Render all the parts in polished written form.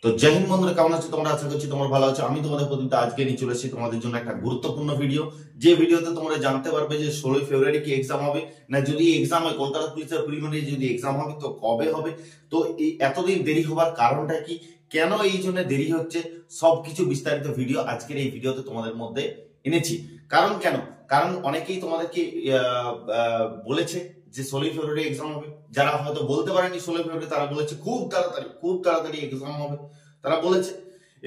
তো জয় হিন্দ বন্ধুরা, কেমন আছো তোমরা? আশা করছি তোমরা ভালো আছো। আমি তোমাদের প্রতিটা আজকে নিয়ে চলে এসেছি তোমাদের জন্য একটা গুরুত্বপূর্ণ ভিডিও, যে ভিডিওতে তোমরা জানতে পারবে যে 16ই ফেব্রুয়ারি কি এক্সাম হবে, না যদি এক্সাম হয় কলকাতা পুলিশের প্রিলিমিনারি যদি এক্সাম হবে তো কবে হবে, তো এই এতদিন দেরি হবার কারণটা কি, কেন এই জন্য দেরি হচ্ছে, সবকিছু বিস্তারিত ভিডিও আজকের এই ভিডিওতে তোমাদের মধ্যে এনেছি। কারণ কারণ অনেকেই তোমাদেরকে বলেছে যে 16ই ফেব্রুয়ারি এক্সাম হবে, যারা হয়তো বলতে পারেনি 16ই ফেব্রুয়ারি তারা বলেছে খুব তাড়াতাড়ি এক্সাম হবে, তারা বলেছে।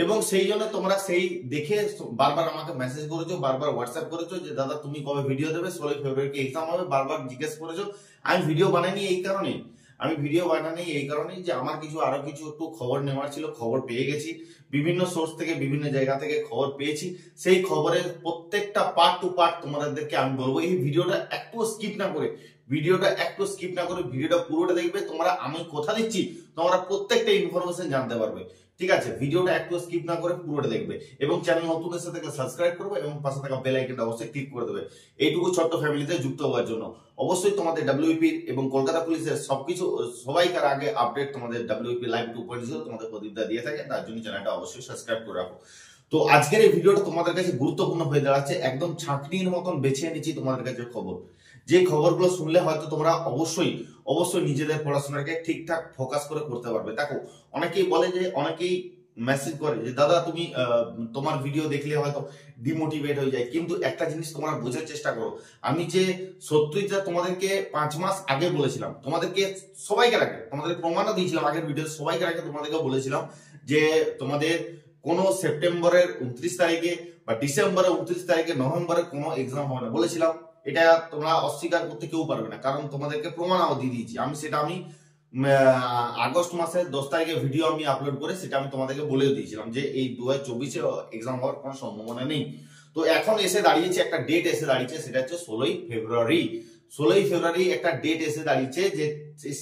এবং সেই জন্য তোমরা সেই দেখে বারবার আমাকে মেসেজ করেছো, বারবার হোয়াটসঅ্যাপ করেছো যে দাদা তুমি কবে ভিডিও দেবে, 16ই ফেব্রুয়ারি কি এক্সাম হবে, বারবার জিজ্ঞেস করেছো। আমি ভিডিও বানাইনি এই কারণেই যে আমার আরো কিছু একটু খবর নেওয়ার ছিল, খবর পেয়ে গেছি বিভিন্ন সোর্স থেকে, বিভিন্ন জায়গা থেকে খবর পেয়েছি। সেই খবরের প্রত্যেকটা পার্ট টু পার্ট তোমাদেরকে আমি বলবো। এই ভিডিওটা একটু স্কিপ না করে ভিডিওটা পুরোটা দেখবে। তোমরা আমি কথা দিচ্ছি তোমরা প্রত্যেকটা ইনফরমেশন জানতে পারবে, ঠিক আছে? ভিডিওটা একটু স্কিপ না করে পুরোটা দেখবে এবং চ্যানেল নতুন এসে থেকে সাবস্ক্রাইব করবে এবং পাশে থাকা বেল আইকনটা অবশ্যই ক্লিক করে দেবে এইটুকু ছোট্ট ফ্যামিলিতে যুক্ত হওয়ার জন্য। অবশ্যই তোমাদের ডাব্লিউপি এবং কলকাতা পুলিশের সবকিছু সবাইকার আগে আপডেট তোমাদের ডাব্লিউপি লাইভ 2.0 তোমাদের প্রদীপদা দিয়ে থাকে, তার জন্য চ্যানেলটা অবশ্যই সাবস্ক্রাইব করে রাখো। তো আজকের এই ভিডিওটা তোমাদের কাছে গুরুত্বপূর্ণ হয়ে দাঁড়াচ্ছে, একদম ছাঁকনির মতন বেছে এনেছি তোমাদের কাছে খবর, যে খবরগুলো শুনলে হয়তো তোমরা অবশ্যই নিজেদের পড়াশোনাকে ঠিকঠাক ফোকাস করে করতে পারবে। দেখো, অনেকেই মেসেজ করে যে দাদা তুমি তোমার ভিডিও দেখলে হয়তো ডিমোটিভেট হয়ে যায়, কিন্তু একটা জিনিস তোমরা বোঝার চেষ্টা করো। আমি যে সত্যিটা তোমাদেরকে 5 মাস আগে বলেছিলাম, তোমাদেরকে প্রমাণও দিয়েছিলাম আগের ভিডিও, সবাইকে আগে তোমাদেরকে বলেছিলাম যে তোমাদের কোনো সেপ্টেম্বরের 29 তারিখে বা ডিসেম্বরের 29 তারিখে, নভেম্বরে কোনো এক্সাম হবে না বলেছিলাম। এটা তোমরা অস্বীকার করতে কেউ পারবে না, কারণ তোমাদেরকে প্রমাণও দিয়ে দিয়েছি আমি আগস্ট মাসের 10 তারিখে ভিডিও আমি আপলোড করে সেটা আমি তোমাদেরকে বলে দিয়েছিলাম যে এই 2024-এ এক্সাম হওয়ার কোনো সম্ভাবনা নেই। তো এখন একটা ডেট এসে দাঁড়িয়েছে, সেটা হচ্ছে 16ই ফেব্রুয়ারি একটা ডেট এসে দাঁড়িয়েছে, যে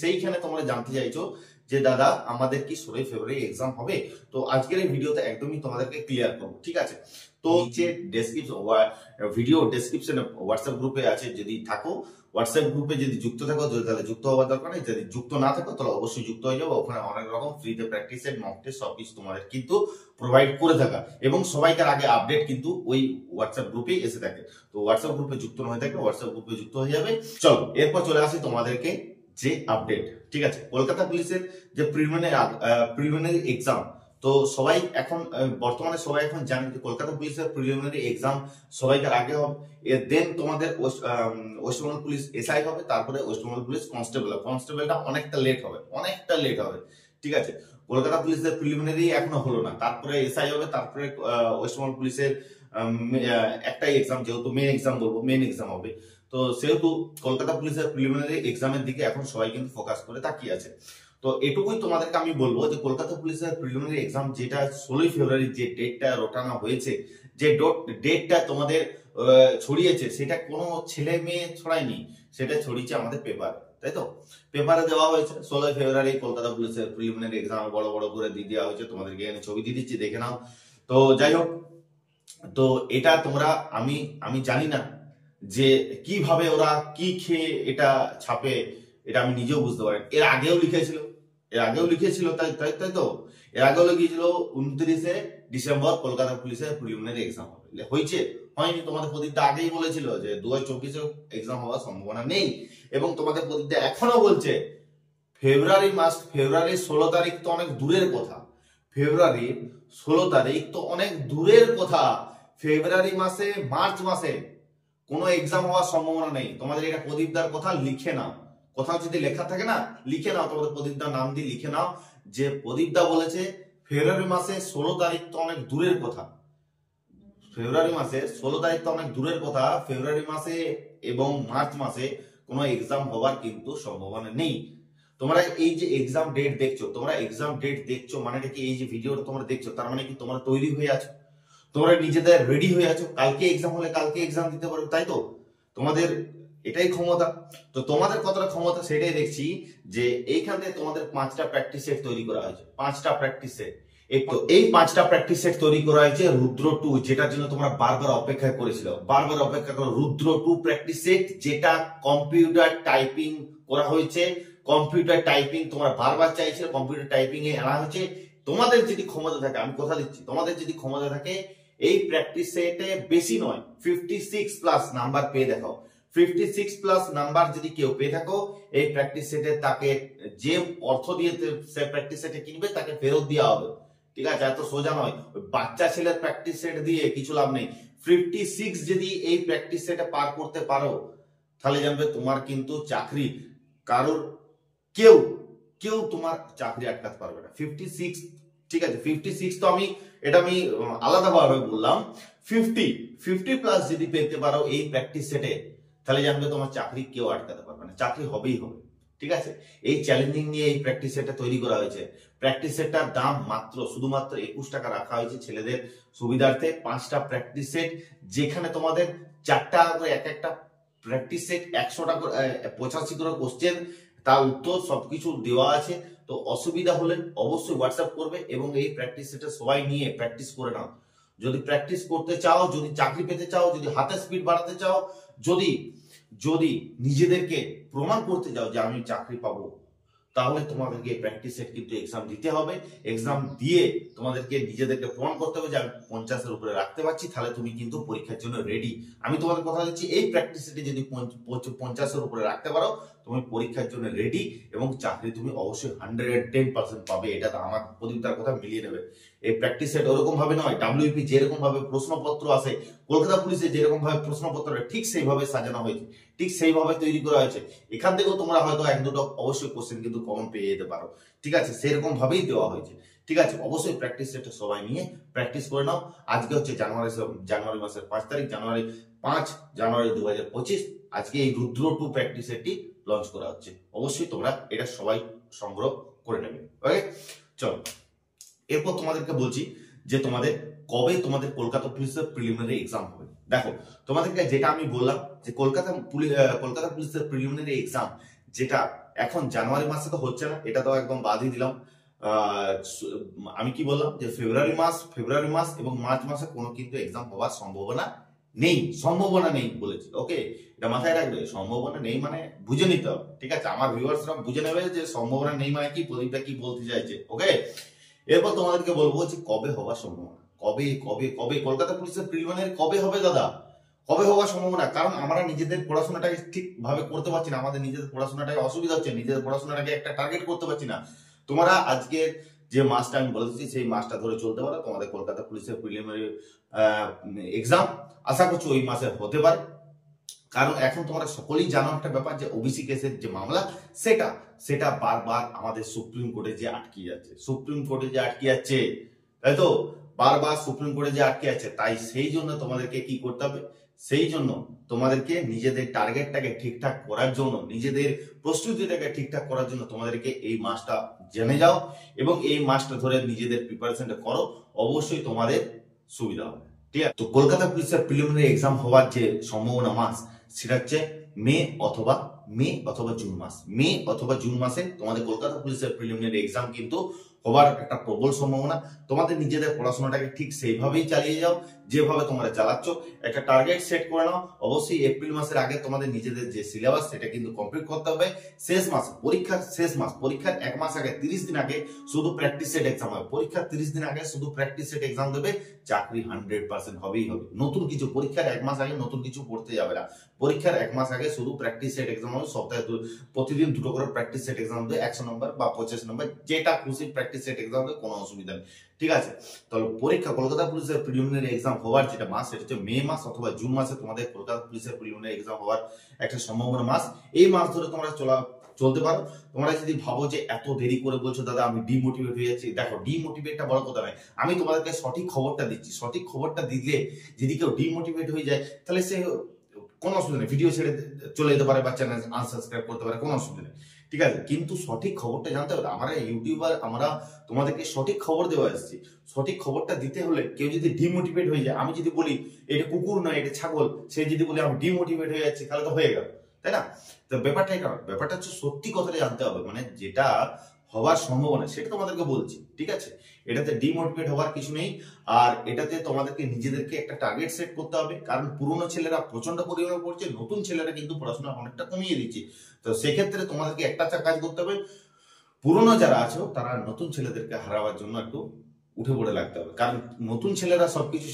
সেইখানে তোমরা জানতে চাইছো যে দাদা আমাদের কি 16ই ফেব্রুয়ারি এক্সাম হবে। তো আজকের এই ভিডিওতে একদমই তোমাদেরকে ক্লিয়ার করবো, ঠিক আছে? তো ভিডিও ডেসক্রিপশনে হোয়াটসঅ্যাপ গ্রুপে আছে, যদি থাকো হোয়াটসঅ্যাপ গ্রুপে যদি যুক্ত থাকো তাহলে যুক্ত হওয়ার দরকার নেই, যদি যুক্ত না থাকো তাহলে অবশ্যই যুক্ত হয়ে যাবো। ওখানে অনেক রকম ফ্রিতে প্র্যাকটিস সেট, মক টেস্ট সবকিছু তোমাদের কিন্তু প্রোভাইড করে থাকা, এবং সবাইকার আগে আপডেট কিন্তু ওই হোয়াটসঅ্যাপ গ্রুপেই এসে থাকে। তো হোয়াটসঅ্যাপ গ্রুপে যুক্ত না হয়ে থাকলে হোয়াটসঅ্যাপ গ্রুপে যুক্ত হয়ে যাবে। চলো এরপর চলে আসি তোমাদেরকে যে আপডেট, ঠিক আছে? কলকাতা পুলিশের যে প্রিলিমিনারি এক্সাম, তো বর্তমানে সবাই এখন জানে যে কলকাতা পুলিশের প্রিলিমিনারি এক্সাম সবাইকার আগে হবে, দেন তোমাদের ওয়েস্টবেঙ্গল পুলিশ এসআই হবে, তারপরে ওয়েস্টবেঙ্গল পুলিশ কনস্টেবলটা অনেকটা লেট হবে, ঠিক আছে? কলকাতা পুলিশের প্রিলিমিনারি এখনো হলো না, তারপরে এসআই হবে, তারপরে ওয়েস্টবেঙ্গল পুলিশের একটাই এক্সাম, যেহেতু মেন এক্সাম হবে, তো সেহেতু কলকাতা পুলিশের প্রিলিমিনারি এক্সামের দিকে এখন সবাই কিন্তু ফোকাস করে তাকিয়ে আছে। তো এটুকুই তোমাদেরকে আমি বলবো যে কলকাতা পুলিশের প্রিলিমিনারি এক্সাম যেটা 16ই ফেব্রুয়ারি যে ডেটটা রটানো হয়েছে, যে ডেটটা তোমাদের ছড়িয়েছে, সেটা কোনো ছেলে মেয়ে ছড়ায়নি, সেটা ছড়িয়েছে আমাদের পেপারে, তাই তো? পেপারে দেওয়া হয়েছে 16ই ফেব্রুয়ারি কলকাতা পুলিশের প্রিলিমিনারি এক্সাম বড় করে দিয়ে দেওয়া হয়েছে, তোমাদেরকে এখানে ছবি দিয়ে দিচ্ছি, দেখে নাও। তো যাই হোক, তো এটা তোমরা আমি জানি না যে কিভাবে ওরা কি খেয়ে এটা ছাপে, এটা আমি নিজেও বুঝতে পারি। এর আগেও লিখেছিল তাই তো, এর আগেও লিখেছিল 29শে ডিসেম্বর কলকাতা পুলিশের প্রিলিমিনারি এক্সাম হবে, হয়নি। তোমাদের প্রদীপটা আগেই বলেছিল যে 2024-এ এক্সাম হওয়ার সম্ভাবনা নেই, এবং তোমাদের প্রদীপটা এখনো বলছে ফেব্রুয়ারির 16 তারিখ তো অনেক দূরের কথা, ফেব্রুয়ারি মাসে মার্চ মাসে কোনো এক্সাম হওয়ার সম্ভাবনা নেই। তোমাদের এটা প্রদীপদার কথা, লিখে নাও, কোথাও যদি লেখা থাকে না লিখে নাও, তোমাদের প্রদীপদার নাম দিয়ে লিখে নাও যে প্রদীপদা বলেছে ফেব্রুয়ারি মাসে 16 তারিখ তো অনেক দূরের কথা, ফেব্রুয়ারি মাসে এবং মার্চ মাসে কোনো এক্সাম হওয়ার কিন্তু সম্ভাবনা নেই। তোমরা এই যে এক্সাম ডেট দেখছো মানেটা কি, এই যে ভিডিওটা তোমরা দেখছো তার মানে কি তোমরা তৈরি হয়ে আছো, তোমরা নিজেদের রেডি হয়ে আছো, কালকে এক্সাম হলে কালকে এক্সাম দিতে পারবে, তাই তো? তোমাদের এটাই ক্ষমতা। তো তোমাদের কতটা ক্ষমতা সেটাই দেখছি, যে এইখান থেকে তোমাদের 5টা প্র্যাকটিস সেট তৈরি করা হয়েছে, 5টা প্র্যাকটিস সেট। এই 5টা প্র্যাকটিস সেট তৈরি করা হয়েছে রুদ্র 2, যেটার জন্য তোমরা বারবার অপেক্ষা করো, রুদ্র 2 প্র্যাকটিস সেট, যেটা কম্পিউটার টাইপিং করা হয়েছে। তোমরা বারবার চাইছিলে কম্পিউটার টাইপিং এ আনা হয়েছে। তোমাদের যদি ক্ষমতা থাকে, আমি কথা দিচ্ছি, তোমাদের যদি ক্ষমতা থাকে এই প্র্যাকটিস সেটে বেশি নয় 56+ নাম্বার পেয়ে দেখাও। 56+ নাম্বার যদি কেউ পেয়ে থাকো এই প্র্যাকটিস সেটে, তাকে যে অর্থ দিয়ে সে প্র্যাকটিস সেটে কিনবে তাকে ফেরত দেওয়া হবে। ঠিক আছে, এত সোজা নয়। বাচ্চা ছেলের প্র্যাকটিস সেট দিয়ে কিছু লাভ নেই। 56 যদি এই প্র্যাকটিস সেটে পার করতে পারো তাহলে জানবে তোমার কিন্তু চাকরি কারোর কেউ কেউ তোমার চাকরি আটকাতে পারবে না। 56, ঠিক আছে, 56 তো আমি এটা আমি আলাদাভাবে বললাম। 50+ যদি পেতে পারো এই প্র্যাকটিস সেটে তাহলে জানবে তোমার চাকরি কেউ আটকাতে পারবে না, চাকরি হবেই হবে। ঠিক আছে, এই চ্যালেঞ্জিং নিয়ে এই প্র্যাকটিস সেটটা তৈরি করা হয়েছে। প্র্যাকটিস সেটটার দাম শুধুমাত্র 21 টাকা রাখা হয়েছে ছেলেদের সুবিধার্থে। 5টা প্র্যাকটিস সেট, যেখানে তোমাদের 4 টাকা করে এক একটা প্র্যাকটিস সেট, 100 টাকা 85 করে কোশ্চেন, তার উত্তর সবকিছু দেওয়া আছে। তো অসুবিধা হলে অবশ্যই হোয়াটসঅ্যাপ করবে এবং এই প্র্যাকটিস সেটটা সবাই নিয়ে প্র্যাকটিস করে নাও। যদি প্র্যাকটিস করতে চাও, যদি চাকরি পেতে চাও, যদি হাতের স্পিড বাড়াতে চাও, যদি যদি নিজেদেরকে প্রমাণ করতে চাও যে আমি চাকরি পাবো, তাহলে তোমাদেরকে প্র্যাকটিস সেট কিন্তু এক্সাম দিতে হবে। এক্সাম দিয়ে তোমাদেরকে নিজেদেরকে প্রমাণ করতে হবে যে আমি 50-এর উপরে রাখতে পারছি, তাহলে তুমি কিন্তু পরীক্ষার জন্য রেডি। আমি তোমাদের কথা দিচ্ছি, এই প্র্যাকটিস সেটে যদি 50-এর উপরে রাখতে পারো তুমি পরীক্ষার জন্য রেডি এবং চাকরি তুমি অবশ্যই 110% পাবে। এটা তো আমার প্রতিটার কথা মিলিয়ে নেবে। এই প্র্যাকটিস সেট ওরকম ভাবে নয়, ডাব্লিউপি যেরকম ভাবে প্রশ্নপত্র আছে, কলকাতা পুলিশে যেরকম ভাবে প্রশ্নপত্র ঠিক সেইভাবে সাজানো হয়েছে, ঠিক সেইভাবে তৈরি করা হয়েছে। এখান থেকেও তোমরা হয়তো 1-2টো অবশ্যই কোশ্চেন কিন্তু কমন পেয়ে যেতে পারো। ঠিক আছে, সেরকম ভাবেই দেওয়া হয়েছে। ঠিক আছে, অবশ্যই প্র্যাকটিস সেটটা সবাই নিয়ে প্র্যাকটিস করে নাও। আজকে হচ্ছে জানুয়ারি মাসের 5 তারিখ, 5 জানুয়ারি 2025। আজকে এই রুদ্র 2 প্র্যাকটিস সেটটি লঞ্চ করা হচ্ছে। অবশ্যই তোমরা এটা সবাই সংগ্রহ করে নেবে। ওকে, চলো এরপর তোমাদেরকে বলছি যে তোমাদের কবে তোমাদের কলকাতা পুলিশের প্রিলিমিনারি এক্সাম হবে। দেখো তোমাদেরকে যেটা আমি বললাম যে কলকাতা পুলিশের প্রিলিমিনারি এক্সাম, যেটা এখন জানুয়ারি মাসে তো হচ্ছে না, এটা তো একদম বাদই দিলাম। আমি কি বললাম যে ফেব্রুয়ারি মাস এবং মার্চ মাসে কোনো কিন্তু এক্সাম হওয়ার সম্ভাবনা নেই বলেছি। ওকে, এটা মাথায় রাখবে, সম্ভাবনা নেই মানে বুঝে নিতে হবে। ঠিক আছে, আমার ভিউয়ার্সরা বুঝে নেবে যে সম্ভাবনা নেই মানে কি, প্রদীপটা কি বলতে চাইছে। ওকে, এরপর তোমাদেরকে বলবো যে কবে হওয়ার সম্ভাবনা, কবে কবে কবে কলকাতা পুলিশের প্রিলিমিনারি কবে হবে দাদা, কবে হওয়ার সম্ভাবনা। কারণ আমরা নিজেদের পড়াশোনাটাকে ঠিকভাবে করতে পারছি না, আমাদের নিজেদের পড়াশোনাটাকে অসুবিধা হচ্ছে, নিজেদের পড়াশোনাটাকে একটা টার্গেট করতে পারছি না। তোমরা আজকে যে মাসটা আমি বলে দিচ্ছি সেই মাসটা ধরে চলতে পারো, তোমাদের কলকাতা পুলিশের প্রিলিমিনারি এক্সাম আশা করছি ওই মাসে হতে পারে। কারণ এখন তোমরা সকলেই জানো একটা ব্যাপার যে ওবিসি কেসের যে মামলা, সেটা বারবার আমাদের সুপ্রিম কোর্টে যে আটকে যাচ্ছে, তাই তো, বারবার সুপ্রিম কোর্টে যে আটকে যাচ্ছে। তাই সেই জন্য তোমাদেরকে কি করতে হবে, সেই জন্য তোমাদেরকে নিজেদের টার্গেটটাকে ঠিকঠাক করার জন্য, নিজেদের প্রস্তুতিটাকে ঠিকঠাক করার জন্য তোমাদেরকে এই মাসটা জেনে যাও এবং এই মাসটা ধরে নিজেদের প্রিপারেশনটা করো, অবশ্যই তোমাদের সুবিধা হবে। ঠিক আছে, তো কলকাতা পুলিশের প্রিলিমিনারি এক্সাম হওয়ার যে সম্ভাবনা মাস, সেটা হচ্ছে মে অথবা জুন মাসে তোমাদের কলকাতা পুলিশের প্রিলিমিনারি এক্সাম কিন্তু হবার একটা প্রবল সম্ভাবনা। তোমাদের নিজেদের পড়াশোনাটাকে ঠিক সেইভাবেই চালিয়ে যাও যেভাবে তোমরা চালাচ্ছ। একটা টার্গেট সেট করে নাও, অবশ্যই এপ্রিল মাসের আগে তোমাদের নিজেদের যে সিলেবাস সেটা কিন্তু কমপ্লিট করতে হবে। পরীক্ষার 1 মাস আগে, 30 দিন আগে শুধু প্র্যাকটিস সেট এক্সাম হবে। পরীক্ষার 30 দিন আগে শুধু প্র্যাকটিস সেট এক্সাম দেবে, চাকরি 100% হবেই হবে। নতুন কিছু পরীক্ষার 1 মাস আগে নতুন কিছু পড়তে যাবে না। পরীক্ষার 1 মাস আগে শুধু প্র্যাকটিস সেট এক্সাম হবে। সপ্তাহে প্রতিদিন 2টো করে প্র্যাকটিস সেট এক্সাম দেবে, 100 নম্বর বা 25 নম্বর, যেটা খুশি প্র্যাকটিস সেট এক্সাম দেবে, কোনো অসুবিধা নেই। ঠিক আছে, তাহলে পরীক্ষা কলকাতা পুলিশের প্রিলিমিনারি এক্সাম হওয়ার যেটা মাস, সেটা হচ্ছে মে মাস অথবা জুন মাসে তোমাদের কলকাতা পুলিশের প্রিলিমিনারি এক্সাম হওয়ার একটা সম্ভাবনা মাস। এই মাস ধরে তোমরা চলতে পারো। তোমরা যদি ভাবো যে এত দেরি করে বলছো দাদা আমি ডিমোটিভেট হয়ে যাচ্ছি, দেখো ডিমোটিভেটটা বড় কথা নয়, আমি তোমাদেরকে সঠিক খবরটা দিচ্ছি। সঠিক খবরটা দিলে যদি কেউ ডিমোটিভেট হয়ে যায় তাহলে সে কোনো অসুবিধা নেই, ভিডিও ছেড়ে চলে যেতে পারে বা চ্যানেল আনসাবস্ক্রাইব করতে পারে, কোনো অসুবিধা নেই। ঠিক আছে, কিন্তু সঠিক খবরটা জানতে হবে। আমরা ইউটিউবার, আমরা তোমাদেরকে সঠিক খবর দেওয়া এসেছি। সঠিক খবরটা দিতে হলে কেউ যদি ডিমোটিভেট হয়ে যায়, আমি যদি বলি এটা কুকুর নয় এটা ছাগল, সে যদি বলে আমি ডিমোটিভেট হয়ে যাচ্ছি, তাহলে তো হয়ে গেল, তাই না? তো ব্যাপারটাই কারণ, ব্যাপারটা হচ্ছে সত্যি কথাটা জানতে হবে, মানে যেটা হওয়ার সম্ভাবনা সেটা তোমাদেরকে বলছি। ঠিক আছে, এটাতে ডিমোটিভেট হওয়ার কিছু নেই। আর এটাতে তোমাদেরকে নিজেদেরকে একটা টার্গেট সেট করতে হবে, কারণ পুরনো ছেলেরা প্রচন্ড পরিমাণে পড়ছে, নতুন ছেলেরা কিন্তু পড়াশোনা অনেকটা কমিয়ে দিচ্ছে। তো সেক্ষেত্রে তোমাদেরকে একটা কাজ করতে হবে, পুরনো যারা আছো তারা নতুন ছেলেদেরকে হারাবার জন্য একটু উঠে পড়ে লাগতে হবে, কারণ নতুন ছেলেরা সবকিছু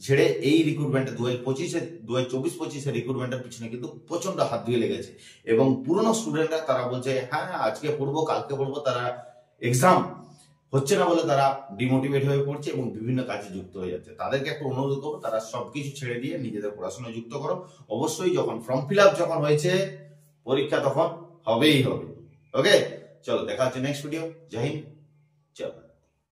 ছেড়ে এই রিক্রুটমেন্টে 2024-25 রিক্রুটমেন্টের পিছনে কিন্তু প্রচন্ড হাত ধুয়ে লেগেছে। এবং পুরনো স্টুডেন্টরা তারা বলছে হ্যাঁ আজকে পড়বো কালকে পড়বো, তারা এক্সাম হচ্ছে না বলে তারা ডিমোটিভেট হয়ে পড়ছে এবং বিভিন্ন কাজে যুক্ত হয়ে যাচ্ছে। তাদেরকে একটা অনুরোধ করবো, তারা সবকিছু ছেড়ে দিয়ে নিজেদের পড়াশোনায় যুক্ত করো। অবশ্যই যখন ফর্ম ফিল আপ যখন হয়েছে পরীক্ষা তখন হবেই হবে। ওকে, চলো দেখা হচ্ছে নেক্সট ভিডিও। জয় হিন্দ।